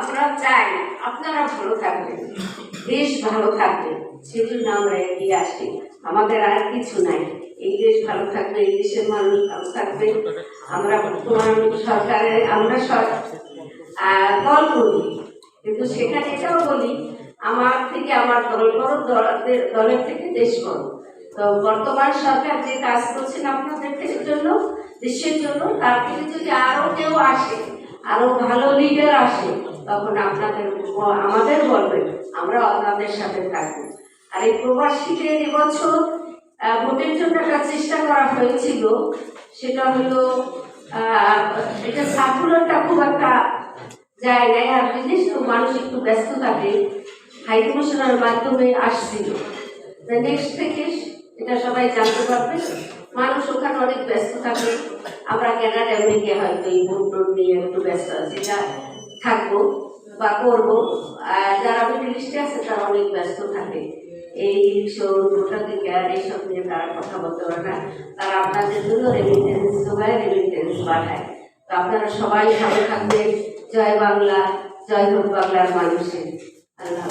আমরা চাই আপনারা ভালো থাকবেন, দেশ ভালো থাকবে, সেজন্য আমরা এগিয়ে আসি। আমাদের আর কিছু নাই, এই দেশ ভালো থাকবে, এই দেশের মানুষ ভালো থাকবে। আমরা বর্তমান সরকারের আমরা দল করি, কিন্তু সেখানে এটাও বলি আমার থেকে আমার দল বড়, দলের থেকে দেশ বড়। তো বর্তমান সরকার যে কাজ করছেন আপনাদের জন্য, দেশের জন্য, তার থেকে যদি আরো কেউ আসে, আরো ভালো লিডার আসে, তখন আমাদের বলবেন, আমরা আপনাদের সাথে থাকবো। আর এই প্রবাসীদের এবছর ভোটের জন্য একটা চেষ্টা করা হয়েছিল, সেটা হলো এটা সার্কুলারটা খুব একটা যায় নাই, আর বিদেশ তো মানুষ একটু ব্যস্ত থাকে, হাই কমিশনের মাধ্যমে আসছিল। নেক্সট থেকে এটা সবাই জানতে পারবে, মানুষ ওখানে অনেক ব্যস্ত থাকে। আমরা কানাডা আমেরিকা হয়তো এই ভোট নিয়ে একটু ব্যস্ত আছি, যা থাকবো বা করবো। যারা মিডল ইস্টে আছে তারা অনেক ব্যস্ত থাকে, এই ভোটাধিকার এইসব নিয়ে তারা কথা বলতে পারে না। তারা আপনাদের জন্য রেমিটেন্স জোগায়, রেমিটেন্স পাঠায়। তো আপনারা সবাই ভালো থাকবেন। জয় বাংলা, জয় হোক বাংলার মানুষের। আল্লাহ।